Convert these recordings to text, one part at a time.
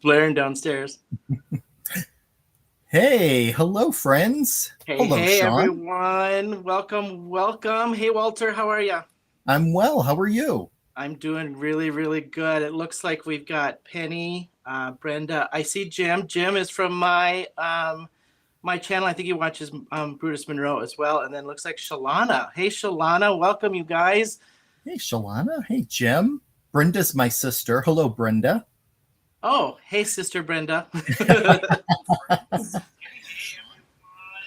blaring downstairs. Hey, hello, friends. Hey, Hello, hey, Shawn. everyone. Welcome, welcome. Hey, Walter, how are you? I'm well. How are you? I'm doing really, really good. It looks like we've got Penny, Brenda. I see Jim. Jim is from my channel. I think he watches Brutus Monroe as well. And then looks like Shalana. Hey, Shalana, welcome, you guys. Hey, Shalana. Hey, Jim. Brenda's my sister. Hello, Brenda. Oh, hey, Sister Brenda. I'm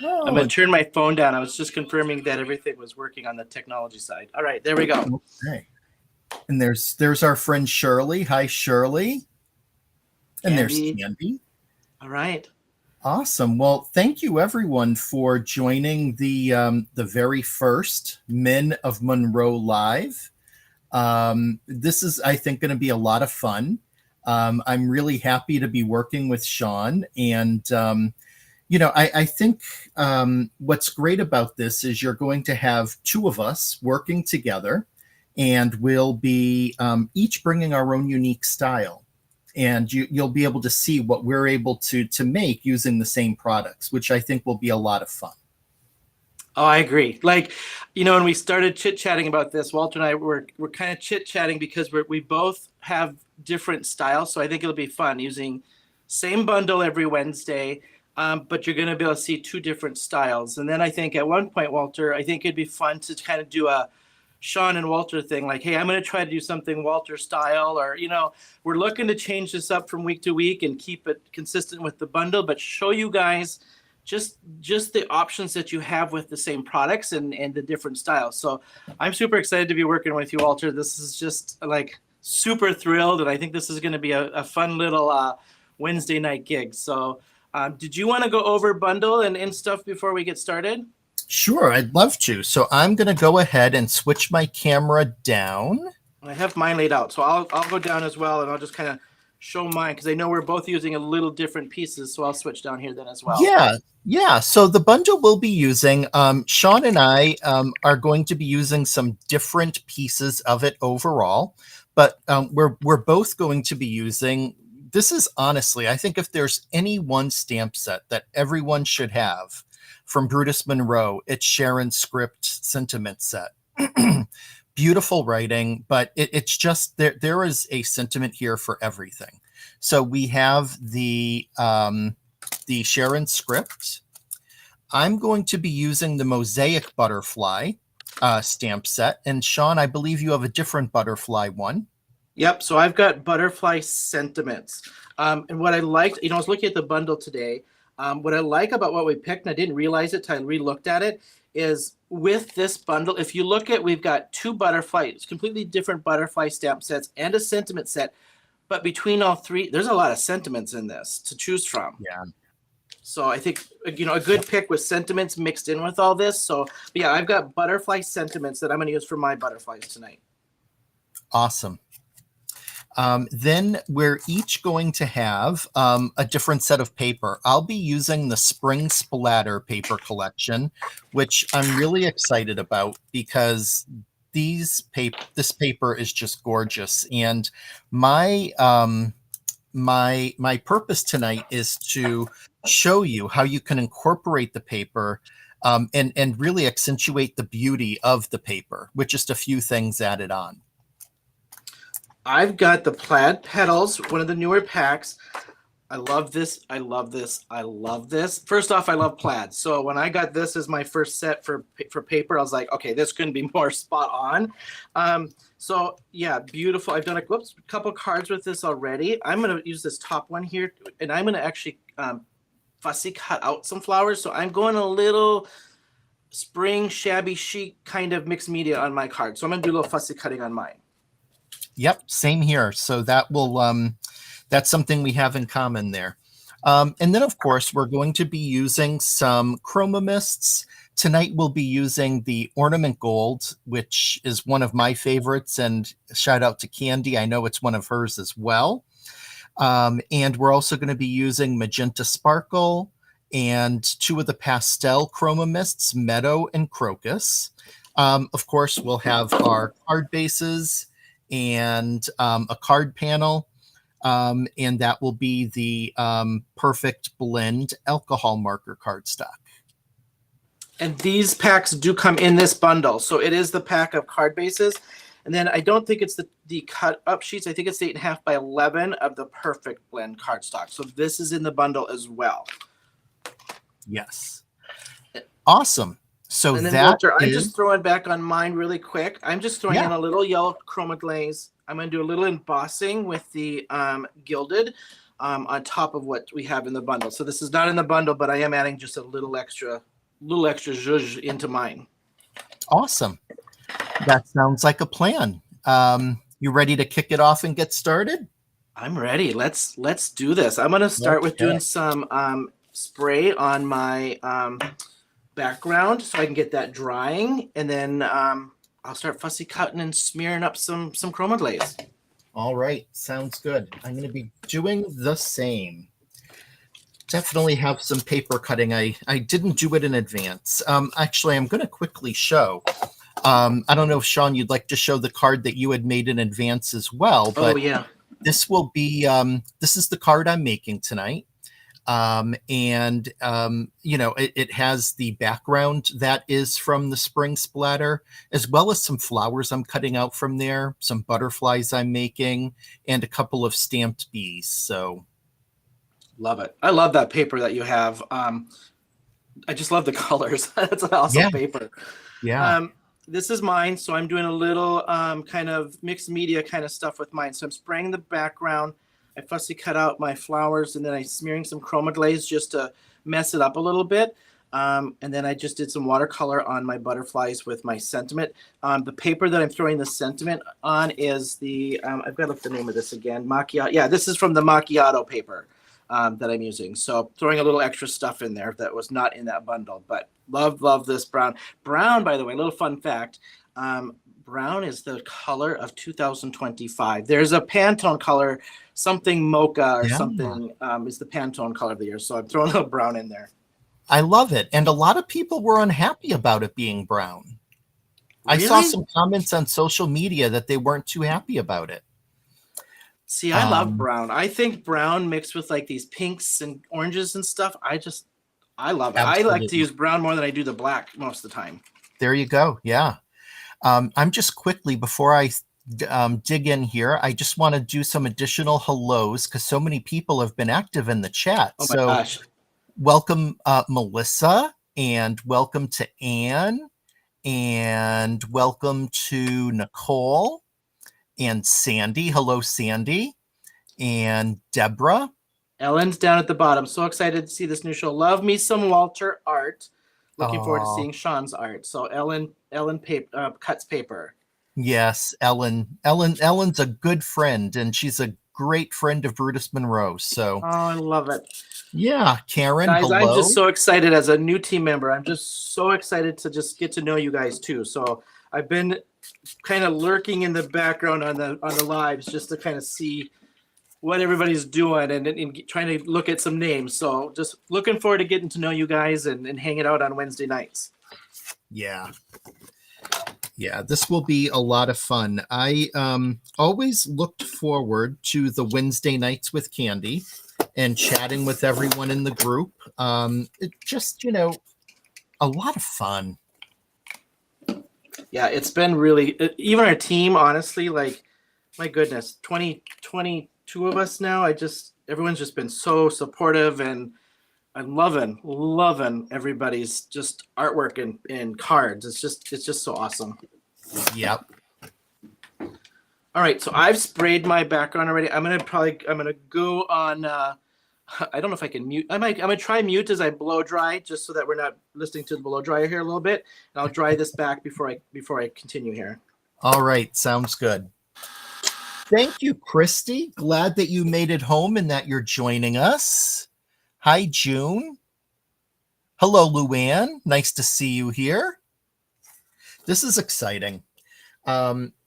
Oh, going to turn my phone down. I was just confirming that everything was working on the technology side. All right, there we go. okay. And there's our friend Shirley. Hi, Shirley. And there's Candy. Candy. All right. Awesome. Well, thank you everyone for joining the very first Men of Monroe live. This is, I think, going to be a lot of fun. I'm really happy to be working with Shawn. And, I think what's great about this is you're going to have two of us working together, and we'll be each bringing our own unique style. And you'll be able to see what we're able to make using the same products, which I think will be a lot of fun. Oh, I agree. Like, when we started chit chatting about this, Walter and I were kind of chit chatting because we both have different styles. So I think it'll be fun using same bundle every Wednesday, but you're going to be able to see two different styles. And then I think at one point, Walter, I think it'd be fun to kind of do a Shawn and Walter thing. Like, hey, I'm going to try to do something Walter style, or we're looking to change this up from week to week and keep it consistent with the bundle, but show you guys just the options that you have with the same products and the different styles. So I'm super excited to be working with you, Walter. This is just like super thrilled, and I think this is going to be a fun little Wednesday night gig. So did you want to go over bundle and stuff before we get started? Sure, I'd love to. So I'm going to go ahead and switch my camera down. I have mine laid out, so I'll go down as well, and I'll just kind of show mine because I know we're both using a little different pieces. So I'll switch down here then as well. Yeah. So the bundle we'll be using, Shawn and I are going to be using some different pieces of it overall, but we're both going to be using. This is honestly, I think if there's any one stamp set that everyone should have from Brutus Monroe, it's Sharon's Script Sentiment set. Beautiful writing, but it's just there is a sentiment here for everything. So we have the Sharon Script. I'm going to be using the Mosaic Butterfly stamp set. And Shawn, I believe you have a different butterfly one. Yep. So I've got butterfly sentiments. And what I liked, I was looking at the bundle today. What I like about what we picked, and I didn't realize it till I re-looked at it, is with this bundle, if you look at, we've got two butterflies, completely different butterfly stamp sets and a sentiment set. But between all three, there's a lot of sentiments in this to choose from. Yeah. So I think, a good pick with sentiments mixed in with all this. So, yeah, I've got butterfly sentiments that I'm going to use for my butterflies tonight. Awesome. Then we're each going to have a different set of paper. I'll be using the Spring Splatter paper collection, which I'm really excited about because this paper is just gorgeous. And my purpose tonight is to show you how you can incorporate the paper and really accentuate the beauty of the paper with just a few things added on. I've got the plaid petals, one of the newer packs. I love this. I love this. I love this. First off, I love plaid. So when I got this as my first set for paper, I was like, okay, this couldn't be more spot on. So yeah, beautiful. I've done a couple cards with this already. I'm going to use this top one here, and I'm going to actually fussy cut out some flowers. So I'm going a little spring shabby chic kind of mixed media on my card. So I'm going to do a little fussy cutting on mine. Yep, same here. So that will that's something we have in common there. And then, of course, we're going to be using some chroma mists. Tonight we'll be using the Ornament Gold, which is one of my favorites. And shout out to Candy. I know it's one of hers as well. And we're also going to be using Magenta Sparkle and two of the pastel chroma mists, Meadow and Crocus. Of course, we'll have our card bases and a card panel. and that will be the Perfect Blend alcohol marker cardstock. And these packs do come in this bundle. So it is the pack of card bases. And then I don't think it's the cut up sheets. I think it's 8.5 by 11 of the Perfect Blend cardstock. So this is in the bundle as well. Yes. Awesome. So and then that Walter, I'm is, just throwing back on mine really quick. I'm just throwing in a little yellow chroma glaze. I'm going to do a little embossing with the gilded on top of what we have in the bundle. So this is not in the bundle, but I am adding just a little extra zhuzh into mine. Awesome. That sounds like a plan. You ready to kick it off and get started? I'm ready. Let's do this. I'm going to start with doing some spray on my background so I can get that drying, and then I'll start fussy cutting and smearing up some chroma glaze. All right, sounds good. I'm going to be doing the same. Definitely have some paper cutting. I didn't do it in advance. Actually, I'm going to quickly show. I don't know if Shawn, you'd like to show the card that you had made in advance as well. But yeah. This will be. This is the card I'm making tonight. It has the background that is from the spring splatter, as well as some flowers I'm cutting out from there, some butterflies I'm making, and a couple of stamped bees. So love it. I love that paper that you have. I just love the colors. That's an awesome paper. Yeah. This is mine, so I'm doing a little kind of mixed media kind of stuff with mine. So I'm spraying the background. I fussy cut out my flowers, and then I'm smearing some chroma glaze just to mess it up a little bit. And then I just did some watercolor on my butterflies with my sentiment. The paper that I'm throwing the sentiment on is the, I've got to look the name of this again, Macchiato. Yeah, this is from the Macchiato paper that I'm using. So throwing a little extra stuff in there that was not in that bundle, but love this brown. Brown, by the way, a little fun fact. Brown is the color of 2025. There's a Pantone color, something mocha or something is the Pantone color of the year. So I'm throwing a little brown in there. I love it. And a lot of people were unhappy about it being brown. Really? I saw some comments on social media that they weren't too happy about it. See, I love brown. I think brown mixed with like these pinks and oranges and stuff. I love it. Absolutely. I like to use brown more than I do the black most of the time. There you go. Yeah. I'm just quickly, before I dig in here, I just want to do some additional hellos because so many people have been active in the chat. Oh my gosh. Welcome, Melissa, and welcome to Anne, and welcome to Nicole and Sandy. Hello, Sandy, and Deborah. Ellen's down at the bottom. So excited to see this new show. Love me some Walter art. Looking forward to seeing Shawn's art. So Ellen cuts paper. Yes, Ellen's a good friend, and she's a great friend of Brutus Monroe. So I love it. Yeah, Karen. Guys, hello. I'm just so excited as a new team member. I'm just so excited to just get to know you guys too. So I've been kind of lurking in the background on the lives just to kind of see what everybody's doing and trying to look at some names. So just looking forward to getting to know you guys and hanging out on Wednesday nights. Yeah, this will be a lot of fun. I always looked forward to the Wednesday nights with Candy and chatting with everyone in the group. It just, a lot of fun. Yeah, it's been really, even our team, honestly, like, my goodness, 22 of us now. Everyone's just been so supportive, and I'm loving everybody's just artwork and cards. It's just so awesome. Yep. All right, so I've sprayed my background already. I'm gonna go on. I don't know if I can mute. I'm gonna try mute as I blow dry, just so that we're not listening to the blow dryer here a little bit. And I'll dry this back before I continue here. All right, sounds good. Thank you, Christy. Glad that you made it home and that you're joining us. Hi, June. Hello, Luann. Nice to see you here. This is exciting.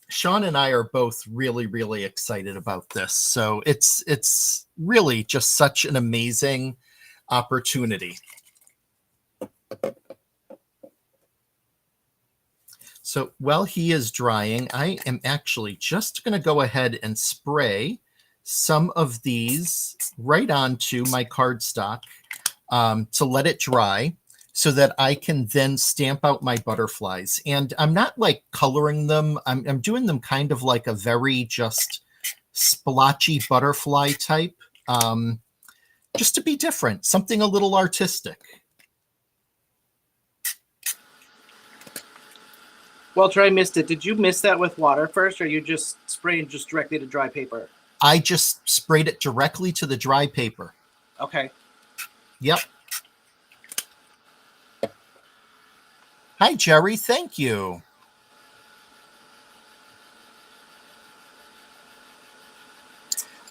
Shawn and I are both really, really excited about this. So it's really just such an amazing opportunity. So while he is drying, I am actually just going to go ahead and spray some of these right onto my cardstock to let it dry so that I can then stamp out my butterflies. And I'm not like coloring them. I'm doing them kind of like a very just splotchy butterfly type, just to be different, something a little artistic. Walter, I missed it. Did you miss that with water first, or you just spraying just directly to dry paper? I just sprayed it directly to the dry paper. Okay. Yep. Hi, Jerry. Thank you.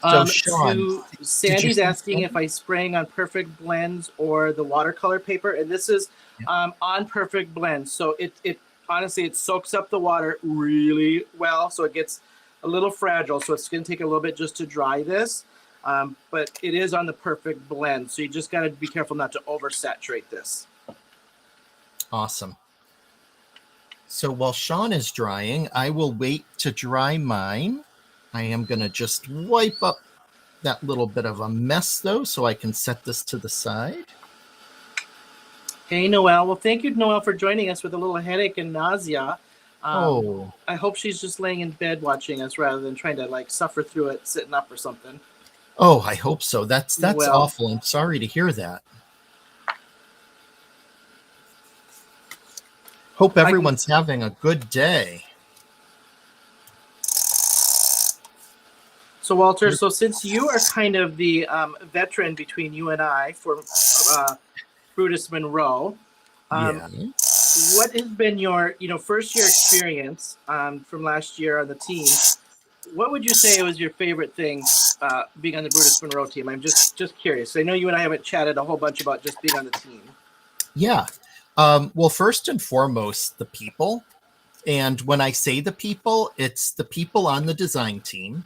So, Shawn, Sandy's asking if I'm spraying on perfect blends or the watercolor paper, and this is on perfect blends. So it honestly it soaks up the water really well, so it gets a little fragile. So it's going to take a little bit just to dry this, but it is on the perfect blend. So you just got to be careful not to oversaturate this. Awesome. So while Shawn is drying, I will wait to dry mine. I am going to just wipe up that little bit of a mess, though, so I can set this to the side. Hey, Noelle. Well, thank you, Noelle, for joining us with a little headache and nausea. I hope she's just laying in bed watching us rather than trying to like suffer through it sitting up or something. Oh, I hope so. That's Well, awful. I'm sorry to hear that. Hope everyone's having a good day. So, Walter, so since you are kind of the veteran between you and I for Brutus Monroe, what has been your, first year experience from last year on the team? What would you say was your favorite thing being on the Brutus Monroe team? I'm just curious. I know you and I haven't chatted a whole bunch about just being on the team. Yeah. Well, first and foremost, the people. And when I say the people, it's the people on the design team.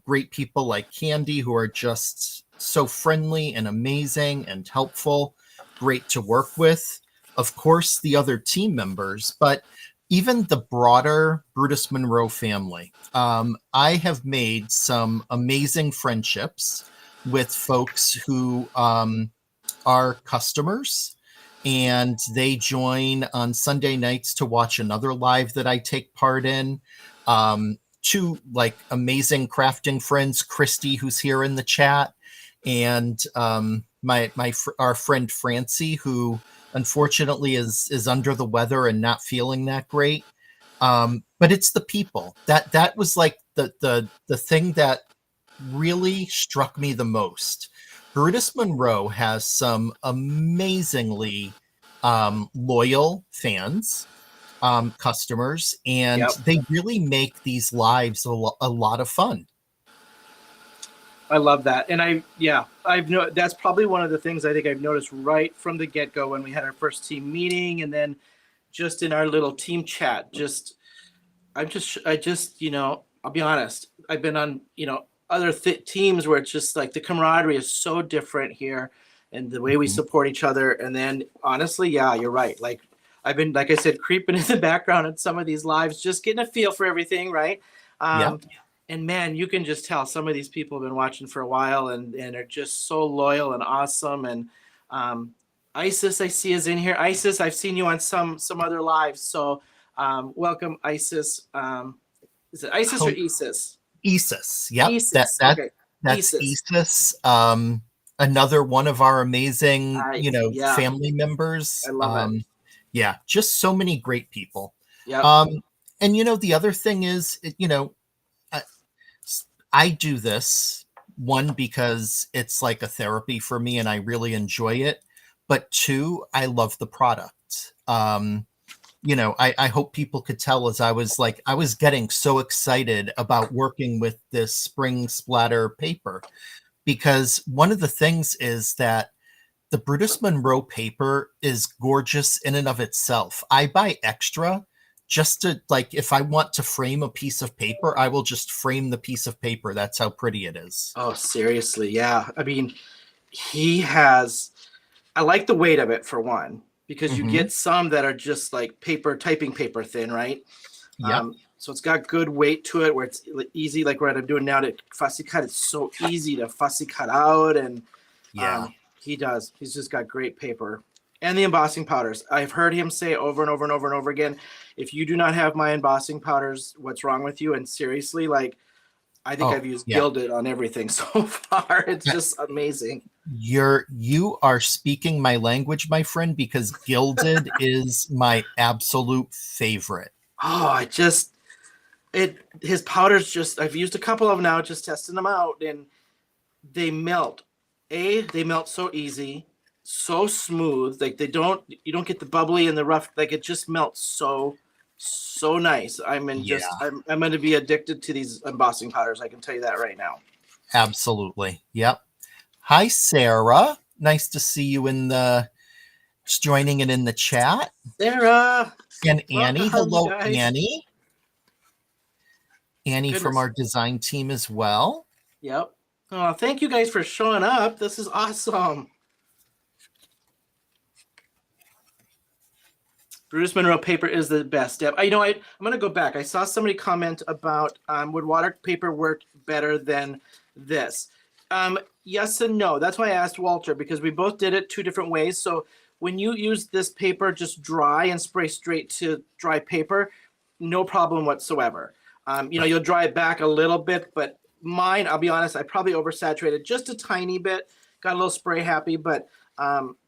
Great people like Candy who are just so friendly and amazing and helpful, great to work with. Of course, the other team members, but even the broader Brutus Monroe family. I have made some amazing friendships with folks who are customers, and they join on Sunday nights to watch another live that I take part in. Two like amazing crafting friends, Christy, who's here in the chat, and our friend Francie, who unfortunately is under the weather and not feeling that great. But it's the people that was like the thing that really struck me the most. Brutus Monroe has some amazingly loyal fans, customers, and they really make these lives a lot of fun. I love that. And that's probably one of the things I think I've noticed right from the get-go when we had our first team meeting, and then just in our little team chat, I'll be honest, I've been on, other teams where it's just like the camaraderie is so different here and the way we support each other. And then honestly, yeah, you're right. Like I've been, like I said, creeping in the background at some of these lives, just getting a feel for everything. Right. And man, you can just tell some of these people have been watching for a while and are just so loyal and awesome. And Isis, I see, is in here. Isis, I've seen you on some other lives. So welcome, Isis. Is it Isis or Isis? Isis. Yep. Isis. Okay. That's Isis. Another one of our amazing, family members. I love it. Yeah, just so many great people. Yeah. And the other thing is, I do this, one, because it's like a therapy for me and I really enjoy it. But two, I love the product. I hope people could tell as I was getting so excited about working with this spring splatter paper, because one of the things is that the Brutus Monroe paper is gorgeous in and of itself. I buy extra just to, like, if I want to frame a piece of paper, I will just frame the piece of paper. That's how pretty it is. Oh, seriously. Yeah. I mean, I like the weight of it for one, because you get some that are just like typing paper thin, right? Yeah. So it's got good weight to it where it's easy, like what I'm doing now to fussy cut. It's so easy to fussy cut out. And Yeah. he does. He's just got great paper. And the embossing powders. I've heard him say over and over and over and over again, if you do not have my embossing powders, what's wrong with you? And seriously, like, I think I've used yeah. Gilded on everything so far. It's just amazing. You are speaking my language, my friend, because Gilded is my absolute favorite. Oh, his powders just, I've used a couple of them now, just testing them out, and they melt. They melt so easy, so smooth. Like you don't get the bubbly and the rough. Like it just melts so nice. I'm going to be addicted to these embossing powders. I can tell you that right now. Absolutely. Yep. Hi, Sarah. Nice to see you just joining in the chat. Sarah. And Annie. Hello, guys. Annie. Annie from our design team as well. Yep. Oh, thank you guys for showing up. This is awesome. Bruce Monroe paper is the best. Deb. I'm going to go back. I saw somebody comment about would water paper work better than this? Yes and no. That's why I asked Walter, because we both did it 2 different ways. So when you use this paper just dry and spray straight to dry paper, no problem whatsoever. You'll dry it back a little bit, but mine, I'll be honest, I probably oversaturated just a tiny bit, got a little spray happy, but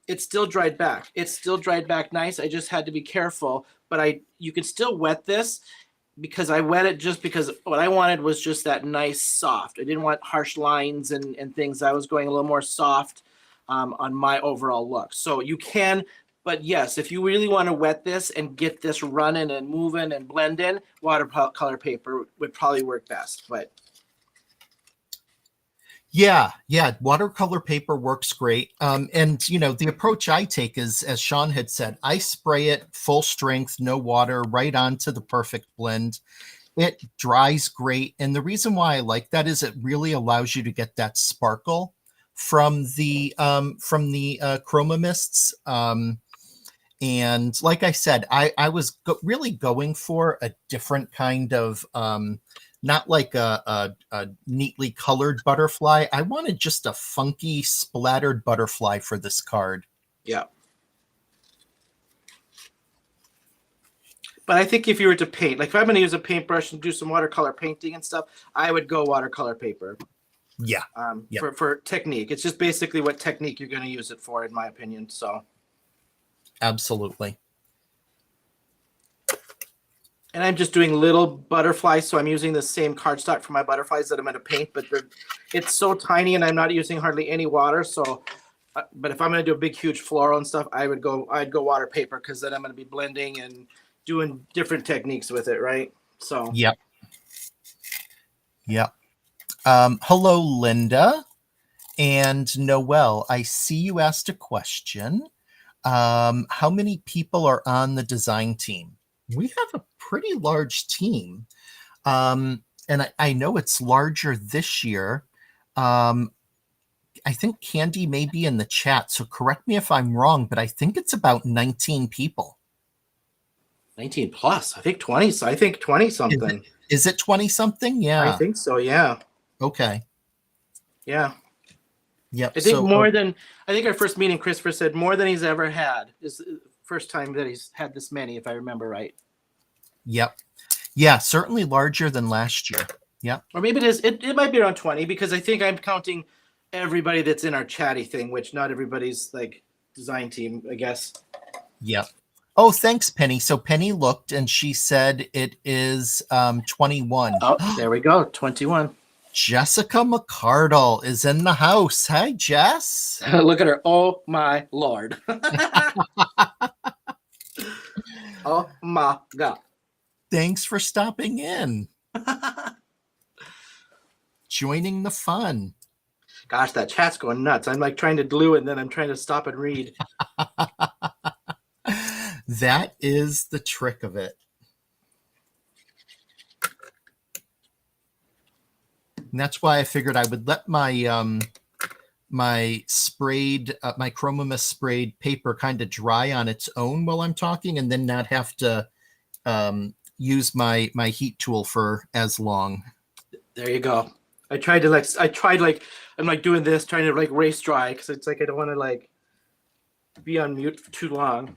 it still dried back. It still dried back nice. I just had to be careful, but you can still wet this, because I wet it just because what I wanted was just that nice soft. I didn't want harsh lines and things. I was going a little more soft on my overall look. So you can, but yes, if you really want to wet this and get this running and moving and blend in, watercolor paper would probably work best. But yeah, watercolor paper works great. And the approach I take is, as Shawn had said, I spray it full strength, no water, right onto the perfect blend. It dries great. And the reason why I like that is it really allows you to get that sparkle from the chroma mists. And like I said, I was really going for a different kind of, not like a neatly colored butterfly. I wanted just a funky splattered butterfly for this card. Yeah. But I think if you were to paint, like if I'm going to use a paintbrush and do some watercolor painting and stuff, I would go watercolor paper. Yeah. For technique. It's just basically what technique you're going to use it for, in my opinion. So. Absolutely. And I'm just doing little butterflies, so I'm using the same cardstock for my butterflies that I'm going to paint, but it's so tiny and I'm not using hardly any water. So, but if I'm going to do a big, huge floral and stuff, I'd go water paper, because then I'm going to be blending and doing different techniques with it, right? So. Yep. Hello, Linda and Noelle. I see you asked a question. How many people are on the design team? We have a pretty large team. And I know it's larger this year. I think Candy may be in the chat, so correct me if I'm wrong, but I think it's about 19 people. 19 plus. I think 20. So I think 20 something. Is it 20 something? Yeah. I think so. Yeah. Okay. Yeah. Yep. I think our first meeting, Christopher said more than he's ever had. Is the first time that he's had this many, if I remember right. Yep. Yeah, certainly larger than last year. Yep. Or maybe it might be around 20, because I think I'm counting everybody that's in our chatty thing, which not everybody's like design team, I guess. Yep. Oh, thanks, Penny. So Penny looked and she said it is 21. Oh, there we go. 21. Jessica McCardle is in the house. Hi, Jess. Look at her. Oh, my Lord. Oh, my God. Thanks for stopping in. Joining the fun. Gosh, that chat's going nuts. I'm like trying to glue and then I'm trying to stop and read. That is the trick of it. And that's why I figured I would let my my chroma mist sprayed paper kind of dry on its own while I'm talking, and then not have to use my heat tool for as long. There you go. I'm like doing this, trying to like race dry because it's like I don't want to like be on mute for too long.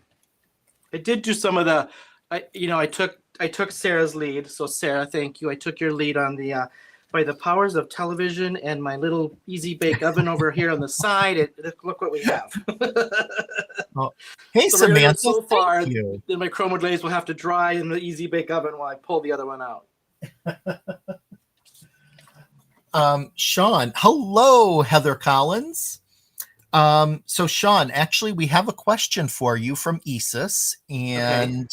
I did do some of the, I took Sarah's lead. So Sarah, thank you. I took your lead on the by the powers of television and my little easy bake oven over here on the side. Look what we have. Oh, hey, So we're gonna go Samantha, so far. thank you. Then my chroma glaze will have to dry in the easy bake oven while I pull the other one out. Shawn, hello, Heather Collins. So Shawn, actually, we have a question for you from Isis, and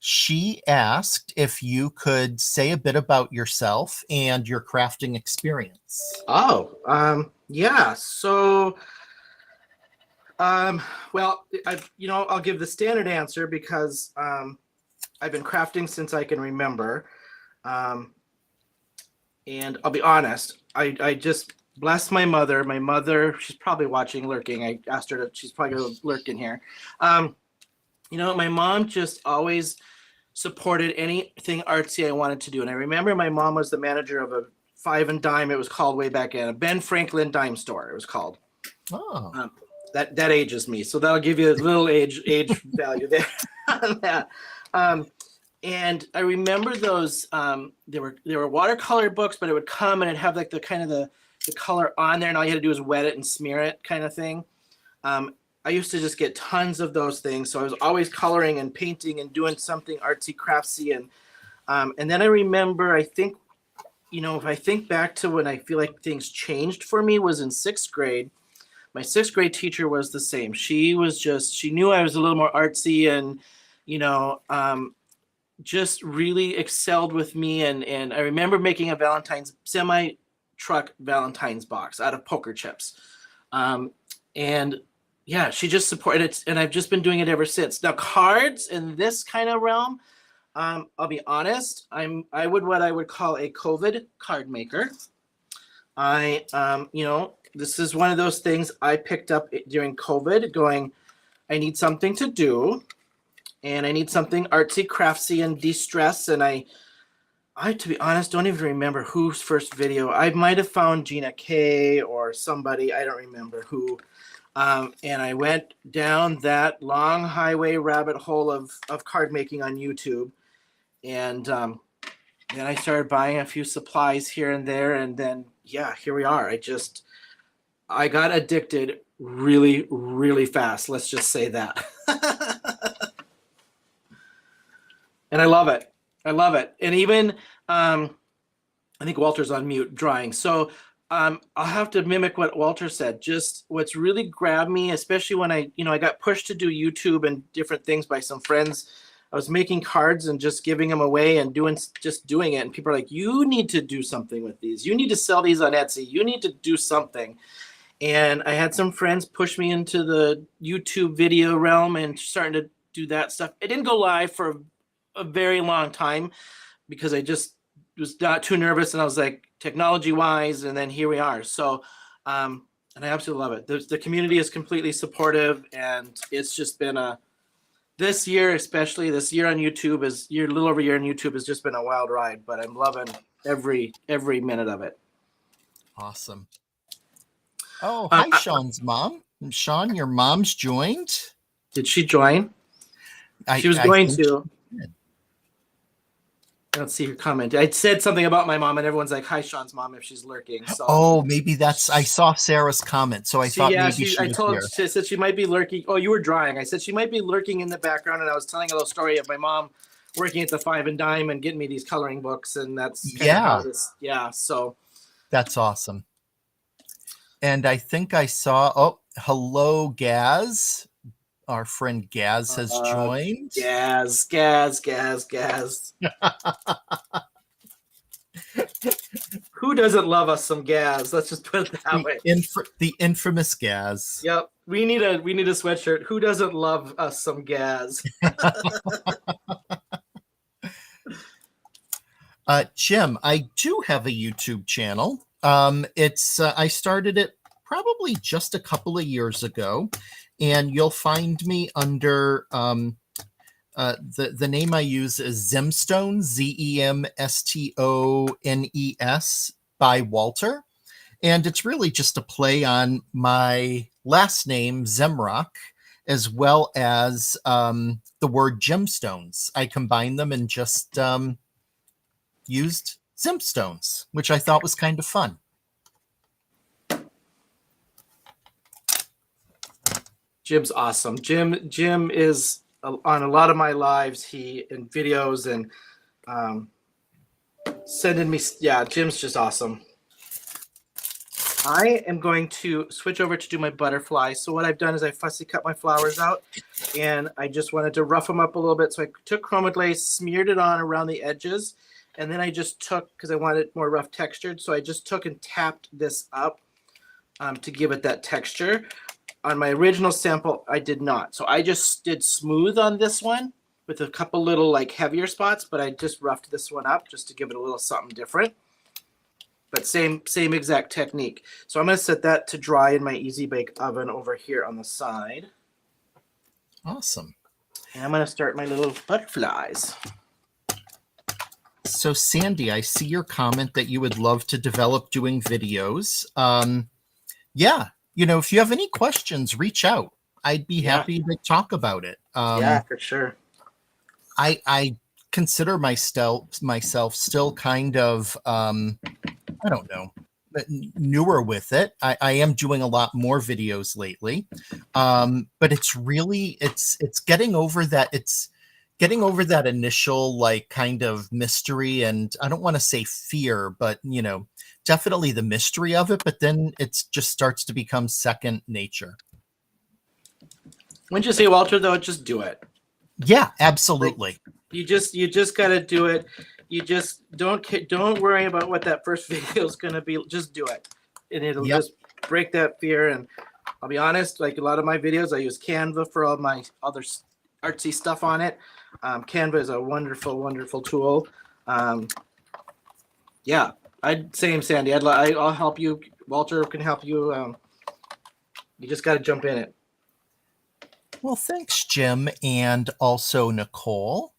she asked if you could say a bit about yourself and your crafting experience. Oh, yeah. So, well, I'll give the standard answer because I've been crafting since I can remember. And I'll be honest, I just blessed my mother. My mother, she's probably watching, lurking. I asked her to, she's probably going to lurk in here. My mom just always supported anything artsy I wanted to do. And I remember my mom was the manager of a five and dime, it was called way back in, a Ben Franklin dime store, it was called. Oh. That ages me. So that'll give you a little age value there on that. And I remember those, there were watercolor books, but it would come and it'd have like the kind of the color on there, and all you had to do was wet it and smear it kind of thing. I used to just get tons of those things. So I was always coloring and painting and doing something artsy craftsy. And then I remember, I think, if I think back to when I feel like things changed for me was in sixth grade. My sixth grade teacher was the same. She knew I was a little more artsy and, just really excelled with me. And I remember making a semi-truck Valentine's box out of poker chips. And yeah, she just supported it. And I've just been doing it ever since. Now, cards in this kind of realm, I'll be honest, what I would call a COVID card maker. This is one of those things I picked up during COVID going, I need something to do. And I need something artsy, craftsy, and de-stress. And I, to be honest, don't even remember whose first video. I might have found Gina K or somebody. I don't remember who. And I went down that long highway rabbit hole of card making on YouTube. And then I started buying a few supplies here and there. And then, yeah, here we are. I got addicted really, really fast. Let's just say that. And I love it. And even, I think Walter's on mute drawing. So I'll have to mimic what Walter said. Just what's really grabbed me, especially when I got pushed to do YouTube and different things by some friends. I was making cards and just giving them away and doing it. And people are like, you need to do something with these. You need to sell these on Etsy. You need to do something. And I had some friends push me into the YouTube video realm and starting to do that stuff. It didn't go live for a very long time because I just was not too nervous, and I was like, technology wise, and then here we are. So and I absolutely love it. The community is completely supportive, and it's just been this year on YouTube a little over a year on YouTube has just been a wild ride, but I'm loving every minute of it. Awesome. Oh, hi, Shawn's mom. Shawn, your mom's joined. Did she join? She was going to. I don't see her comment. I said something about my mom, and everyone's like, "Hi, Shawn's mom," if she's lurking. So. Oh, maybe that's. I saw Sarah's comment, so I thought maybe she was here. She said she might be lurking. Oh, you were drawing. I said she might be lurking in the background, and I was telling a little story of my mom working at the Five and Dime and getting me these coloring books, and that's So that's awesome. And I think I saw. Oh, hello, Gaz. Our friend Gaz has joined. Gaz. Who doesn't love us some Gaz? Let's just put it that way. The infamous Gaz. Yep. We need a sweatshirt. Who doesn't love us some Gaz? Jim, I do have a YouTube channel. I started it probably just a couple of years ago, and you'll find me under The name I use is Zemstones, Zemstones by Walter. And it's really just a play on my last name, Zemrock, as well as the word gemstones. I combined them and just used Zemstones, which I thought was kind of fun. Jim's awesome. Jim is on a lot of my lives. He in videos and sending me. Yeah, Jim's just awesome. I am going to switch over to do my butterfly. So what I've done is I fussy cut my flowers out, and I just wanted to rough them up a little bit. So I took chroma glaze, smeared it on around the edges, and then I just took, because I wanted it more rough textured, so I just took and tapped this up to give it that texture. On my original sample, I did not. So I just did smooth on this one with a couple little like heavier spots, but I just roughed this one up just to give it a little something different. But same exact technique. So I'm going to set that to dry in my Easy Bake Oven over here on the side. Awesome. And I'm going to start my little butterflies. So Sandy, I see your comment that you would love to develop doing videos. Yeah. If you have any questions, reach out. I'd be happy to talk about it. Yeah, for sure. I consider myself still kind of, I don't know, newer with it. I am doing a lot more videos lately. But it's really, it's getting over that. It's getting over that initial like kind of mystery. And I don't want to say fear, but definitely the mystery of it, but then it just starts to become second nature. Wouldn't you say, Walter, though, just do it? Yeah, absolutely. Like, you just got to do it. You just don't worry about what that first video is going to be. Just do it. And it'll just break that fear. And I'll be honest, like a lot of my videos, I use Canva for all my other artsy stuff on it. Canva is a wonderful, wonderful tool. Yeah. Same, Sandy. I'll help you. Walter can help you. You just got to jump in it. Well, thanks, Jim, and also Nicole.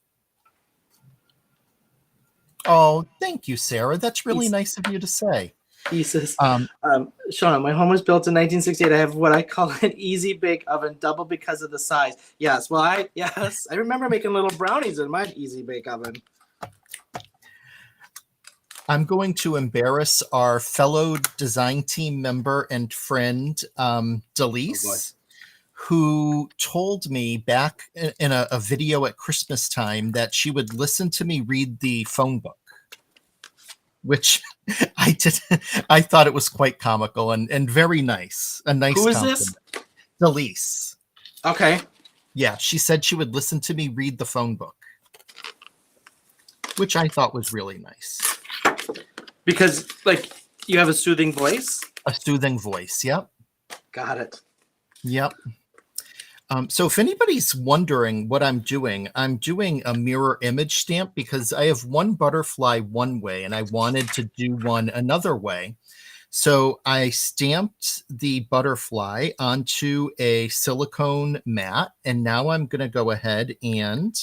Oh, thank you, Sarah. That's really nice of you to say. He says, Shawn, my home was built in 1968. I have what I call an Easy Bake Oven, double because of the size. Yes, well, I remember making little brownies in my Easy Bake Oven. I'm going to embarrass our fellow design team member and friend, Delise, who told me back in a video at Christmas time that she would listen to me read the phone book, which I did. I thought it was quite comical and very nice. A nice Who is compliment. this? Delise. Okay. Yeah, she said she would listen to me read the phone book, which I thought was really nice. Because, like, you have a soothing voice? A soothing voice, yep. Got it. Yep. So if anybody's wondering what I'm doing a mirror image stamp because I have one butterfly one way and I wanted to do one another way. So I stamped the butterfly onto a silicone mat, and now I'm going to go ahead and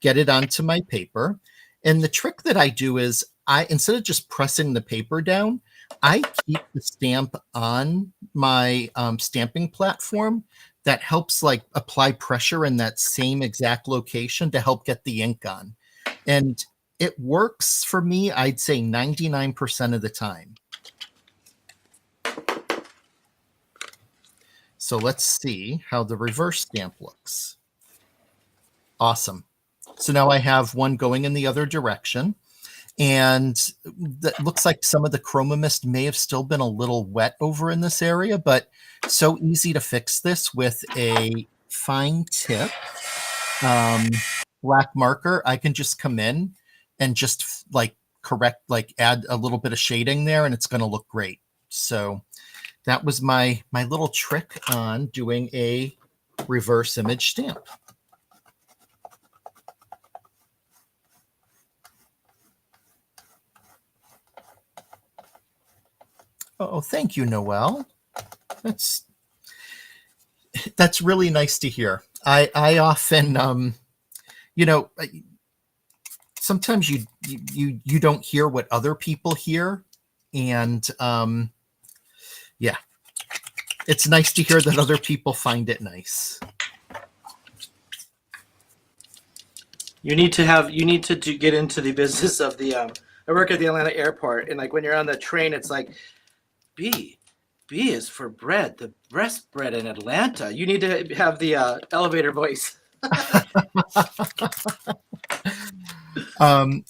get it onto my paper. And the trick that I do is instead of just pressing the paper down, I keep the stamp on my stamping platform. That helps like apply pressure in that same exact location to help get the ink on. And it works for me, I'd say 99% of the time. So let's see how the reverse stamp looks. Awesome. So now I have one going in the other direction. And that looks like some of the chroma mist may have still been a little wet over in this area, but so easy to fix this with a fine tip black marker. I can just come in and just like add a little bit of shading there, and it's going to look great. So that was my little trick on doing a reverse image stamp. Oh, thank you, Noelle. That's really nice to hear. I often you know, sometimes you don't hear what other people hear, and yeah, it's nice to hear that other people find it nice. You need to get into the business of the. I work at the Atlanta airport, and like when you're on the train, it's like B. B is for bread, the best bread in Atlanta. You need to have the elevator voice.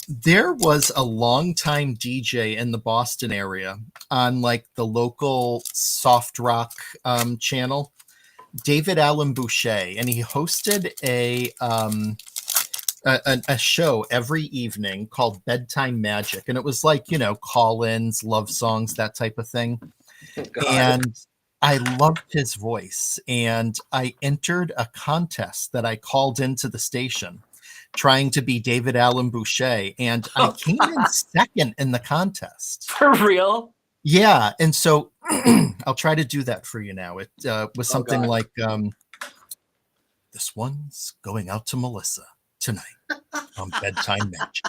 There was a longtime DJ in the Boston area on like the local soft rock channel, David Allen Boucher, and he hosted a show every evening called Bedtime Magic, and it was like, you know, call-ins, love songs, that type of thing. Oh, God. And I loved his voice, and I entered a contest that I called into the station trying to be David Allen Boucher, and I came in second in the contest. For real? Yeah, and so I'll try to do that for you now. It was something like, this one's going out to Melissa tonight on Bedtime Magic.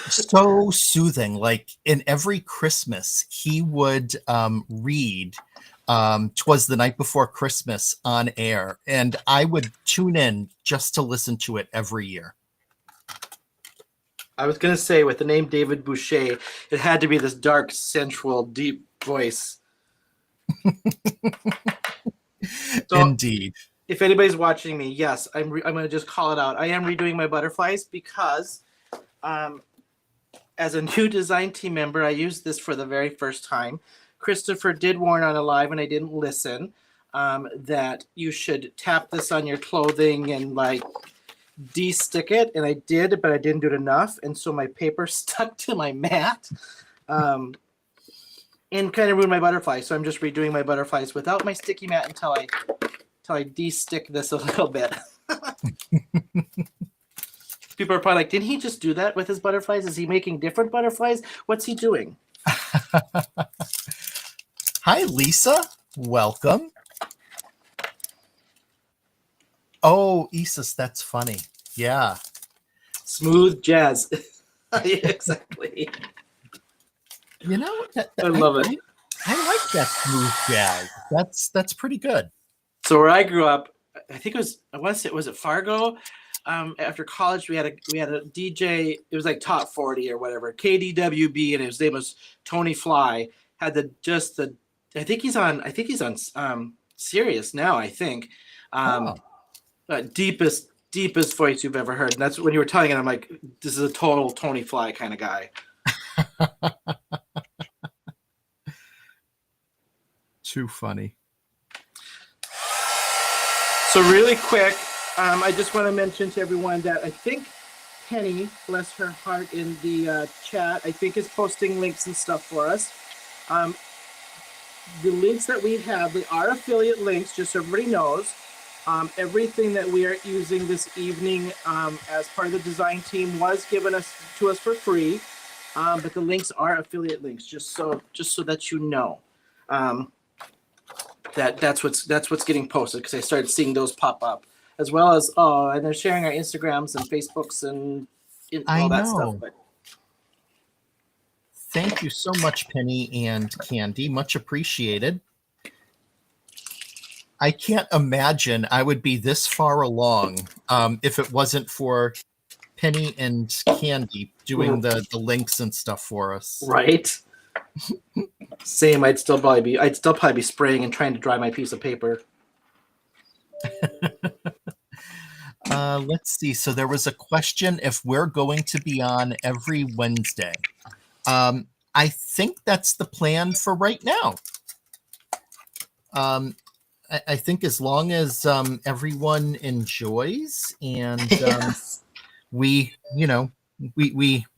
So soothing. Like in every Christmas, he would read "'Twas the Night Before Christmas" on air, and I would tune in just to listen to it every year. I was gonna say, with the name David Boucher, it had to be this dark, sensual, deep voice. So, indeed. if anybody's watching me, yes, I'm gonna just call it out. I am redoing my butterflies because, as a new design team member, I used this for the very first time. Christopher did warn on a live, and I didn't listen, that you should tap this on your clothing and like de-stick it, and I did, but I didn't do it enough, and so my paper stuck to my mat, and kind of ruined my butterflies. So I'm just redoing my butterflies without my sticky mat until I de-stick this a little bit. People are probably like, didn't he just do that with his butterflies? Is he making different butterflies? What's he doing? Hi, Lisa. Welcome. Oh, Isis, that's funny. Yeah. Smooth jazz. Yeah, exactly. You know, I love it. I like that smooth jazz. That's pretty good. So where I grew up, I think it was, I want to say, was it Fargo? After college, we had a DJ. It was like Top 40 or whatever, KDWB, and his name was Tony Fly. Had I think he's on Sirius now. I think deepest voice you've ever heard. And that's when you were telling it. I'm like, this is a total Tony Fly kind of guy. Too funny. So really quick, I just want to mention to everyone that I think Penny, bless her heart, in the chat, I think is posting links and stuff for us. The links that we have, they are affiliate links, just so everybody knows. Everything that we are using this evening as part of the design team was given to us for free, but the links are affiliate links, just so that you know. That's what's getting posted, because I started seeing those pop up, as well as and they're sharing our Instagrams and Facebooks and all that stuff. But thank you so much, Penny and Candy. Much appreciated. I can't imagine I would be this far along if it wasn't for Penny and Candy doing the links and stuff for us. Right. Same. I'd still probably be spraying and trying to dry my piece of paper. Let's see. So there was a question if we're going to be on every Wednesday. I think that's the plan for right now. I think as long as everyone enjoys and Yes. we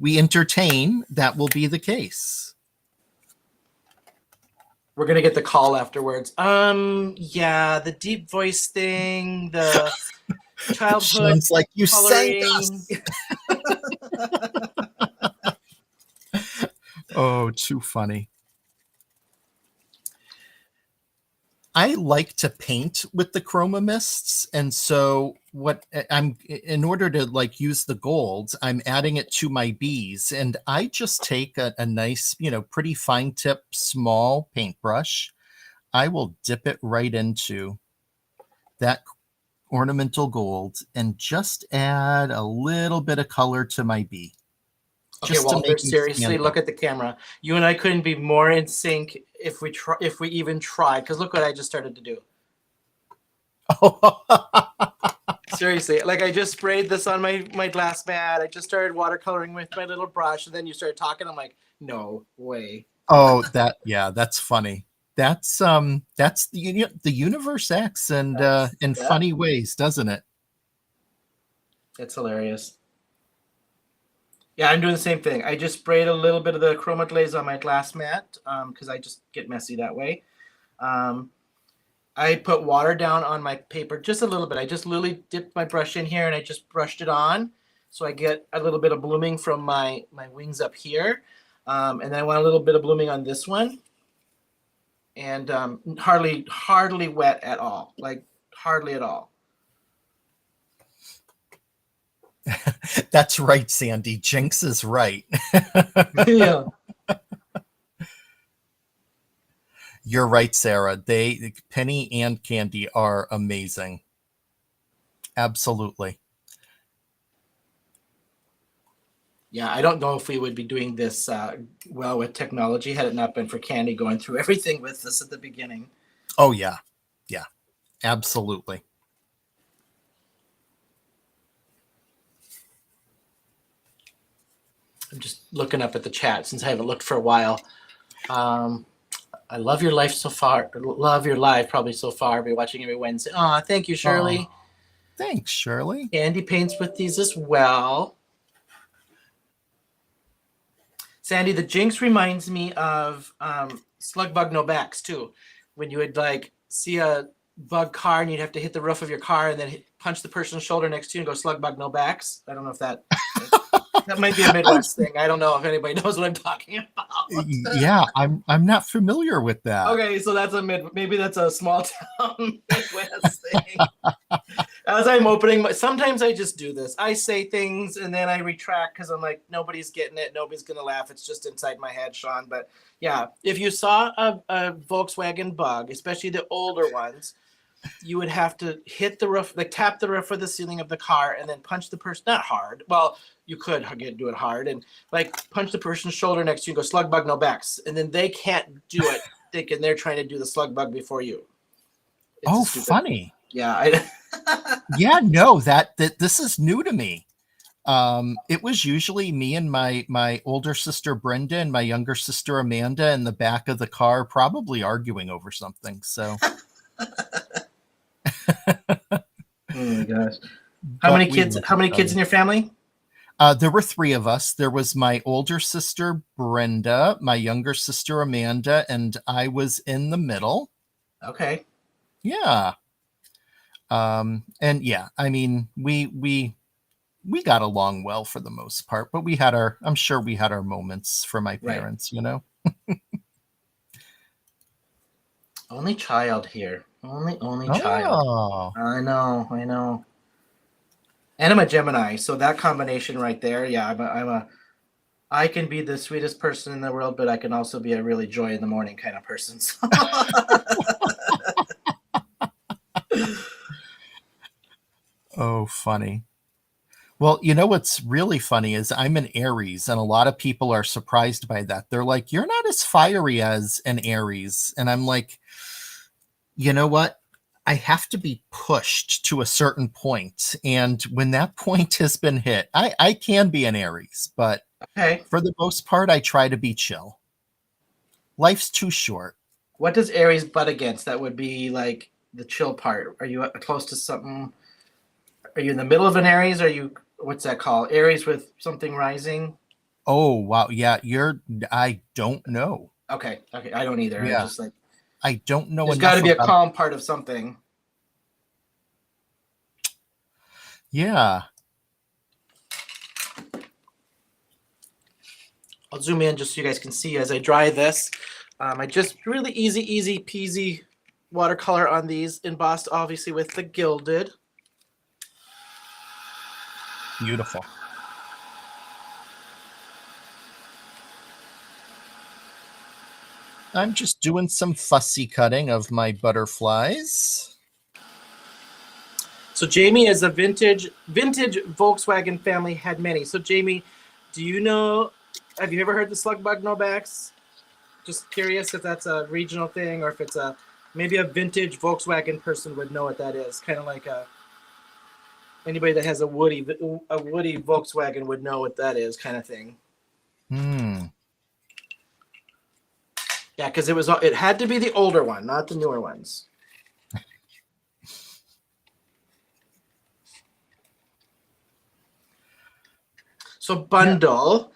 entertain, that will be the case. We're gonna get the call afterwards. Yeah, the deep voice thing, the childhood. Sounds like you coloring. sang us. Oh, too funny. I like to paint with the chroma mists, and so what I'm in order to like use the gold, I'm adding it to my bees, and I just take a nice, pretty fine tip small paintbrush. I will dip it right into that ornamental gold and just add a little bit of color to my bee, Okay, just to Walter, make them seriously, stand look out. at the camera. You and I couldn't be more in sync if we even tried. Because look what I just started to do. Seriously, like I just sprayed this on my glass mat. I just started watercoloring with my little brush, and then you started talking. I'm like, no way. Oh, that's funny. That's the universe acts in Yeah, funny ways, doesn't it? it's hilarious. Yeah, I'm doing the same thing. I just sprayed a little bit of the chroma glaze on my glass mat because I just get messy that way. Um, I put water down on my paper just a little bit. I just literally dipped my brush in here and I just brushed it on, so I get a little bit of blooming from my wings up here, and then I want a little bit of blooming on this one, and hardly wet at all, like hardly at all. That's right, Sandy. Jinx is right. Yeah. You're right, Sarah. Penny and Candy are amazing. Absolutely. Yeah, I don't know if we would be doing this well with technology had it not been for Candy going through everything with us at the beginning. Oh yeah. Yeah. Absolutely. I'm just looking up at the chat since I haven't looked for a while. Um, I love your life so far. Love your live probably so far. Be watching every Wednesday. Aw, thank you, Oh, Shirley. thanks, Shirley. Andy paints with these as well. Sandy, the Jinx reminds me of Slug Bug No Backs too. When you would like see a bug car and you'd have to hit the roof of your car and then punch the person's shoulder next to you and go Slug Bug No Backs. I don't know if that might be a I've, Midwest thing. I don't know if anybody knows what I'm talking about. yeah, I'm not familiar with that. Okay, so that's maybe that's a small town Midwest thing. As I'm opening, sometimes I just do this. I say things and then I retract because I'm like, nobody's getting it. Nobody's going to laugh. It's just inside my head, Shawn. But yeah, if you saw a Volkswagen Bug, especially the older ones, you would have to hit the roof, like tap the roof or the ceiling of the car and then punch the person, not hard. Well, you could do it hard and like punch the person's shoulder next to you and go slug bug, no backs. And then they can't do it thinking they're trying to do the slug bug before you. It's Oh, a stupid. funny. Yeah. Yeah, no, that this is new to me. It was usually me and my older sister Brenda and my younger sister Amanda in the back of the car, probably arguing over something. So, Oh my gosh. How but many we kids? love How many each kids in other. your family? There were three of us. There was my older sister Brenda, my younger sister Amanda, and I was in the middle. Okay. Yeah. And yeah, I mean, we got along well for the most part, but I'm sure we had our moments for my Right. parents, you know? Only child here. Only child. Oh, I know. And I'm a Gemini, so that combination right there, yeah, I can be the sweetest person in the world, but I can also be a really joy in the morning kind of person. So. oh, funny. Well, you know what's really funny is I'm an Aries, and a lot of people are surprised by that. They're like, "You're not as fiery as an Aries," and I'm like, you know what? I have to be pushed to a certain point, and when that point has been hit, I can be an Aries, but Okay. for the most part, I try to be chill. Life's too short. What does Aries butt against? That would be like the chill part. Are you close to something? Are you in the middle of an Aries? Are you, what's that called? Aries with something rising? Oh, wow. Yeah, I don't know. Okay. I don't either. I'm Yeah, just like, I don't know there's got to enough be a about. calm part of something. Yeah. I'll zoom in just so you guys can see as I dry this. I just really easy peasy watercolor on these, embossed obviously with the gilded. Beautiful. I'm just doing some fussy cutting of my butterflies. So Jamie is a vintage Volkswagen family, had many. So Jamie, do you know, have you ever heard the slug bug no backs? Just curious if that's a regional thing or if it's maybe a vintage Volkswagen person would know what that is. Kind of like anybody that has a Woody Volkswagen would know what that is, kind of thing. Yeah, because it had to be the older one, not the newer ones. So bundle,